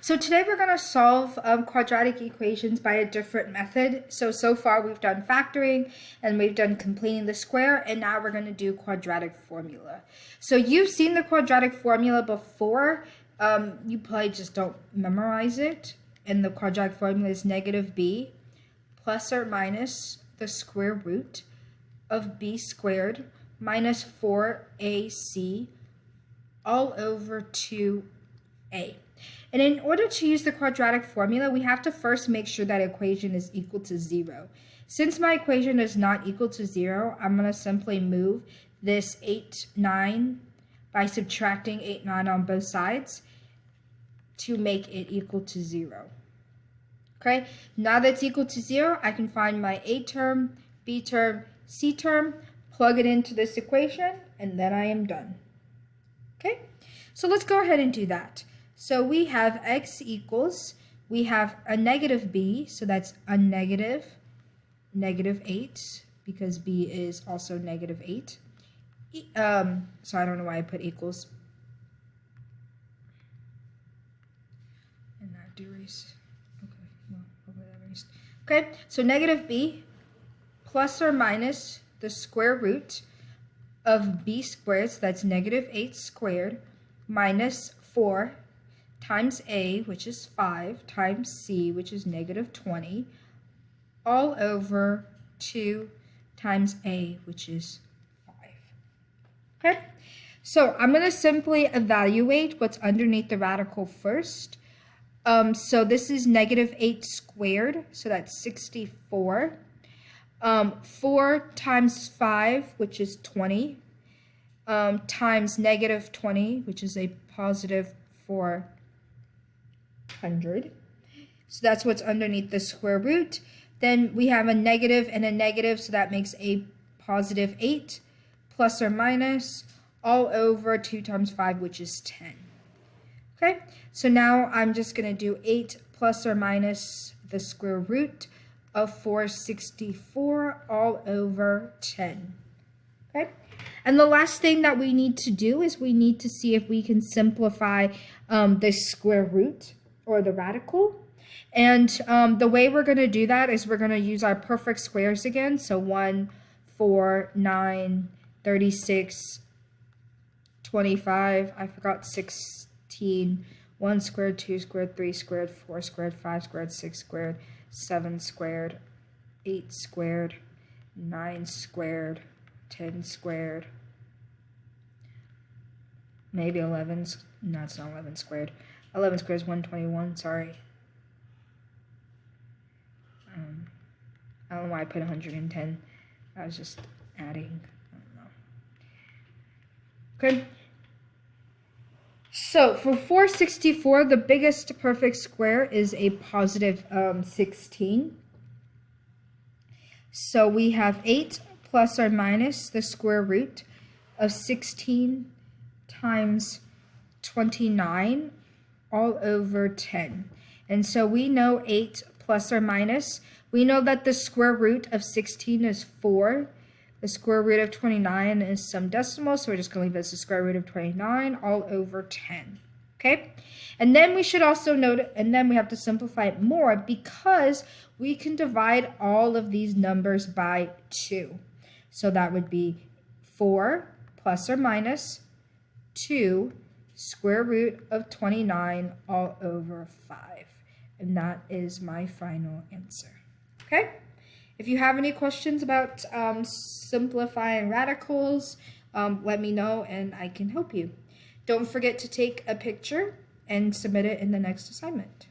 So today we're going to solve quadratic equations by a different method. So far we've done factoring and we've done completing the square, and now we're going to do quadratic formula. So you've seen the quadratic formula before. You probably just don't memorize it. And the quadratic formula is negative b plus or minus the square root of b squared minus 4ac all over 2a. And in order to use the quadratic formula, we have to first make sure that equation is equal to 0. Since my equation is not equal to 0, I'm going to simply move this 8, 9 by subtracting 8, 9 on both sides to make it equal to 0. Okay, now that it's equal to 0, I can find my A term, B term, C term, plug it into this equation, and then I am done. Okay, so let's go ahead and do that. So we have x equals, we have a negative b, so that's a negative 8, because b is also negative 8. So I don't know why I put equals. And not erase. Okay, well, I'll put that erased. Okay, so negative b plus or minus the square root of b squared, so that's negative 8 squared, minus 4 times a, which is 5, times c, which is negative 20, all over 2 times a, which is 5. Okay, so I'm going to simply evaluate what's underneath the radical first. So this is negative 8 squared, so that's 64. 4 times 5, which is 20, times negative 20, which is a positive 400. So that's what's underneath the square root. Then we have a negative and a negative, so that makes a positive 8, plus or minus, all over 2 times 5, which is 10. Okay, so now I'm just going to do 8 plus or minus the square root of 464 all over 10. Okay, and the last thing that we need to do is we need to see if we can simplify the square root or the radical. And the way we're going to do that is we're going to use our perfect squares again. So 1, 4, 9, 36, 25, I forgot 16, 1 squared, 2 squared, 3 squared, 4 squared, 5 squared, 6 squared, 7 squared, 8 squared, 9 squared, 10 squared, maybe 11, no, it's not 11 squared. 11 squared is 121, sorry. I don't know why I put 110. I was just adding, I don't know. Okay. So for 464, the biggest perfect square is a positive 16. So we have 8 plus or minus the square root of 16 times 29 all over 10. And so we know 8 plus or minus. We know that the square root of 16 is 4. The square root of 29 is some decimal, so we're just going to leave it as the square root of 29 all over 10. Okay? And then we should also note, and then we have to simplify it more because we can divide all of these numbers by 2. So that would be 4 plus or minus 2 square root of 29 all over 5. And that is my final answer. Okay? If you have any questions about simplifying radicals, let me know and I can help you. Don't forget to take a picture and submit it in the next assignment.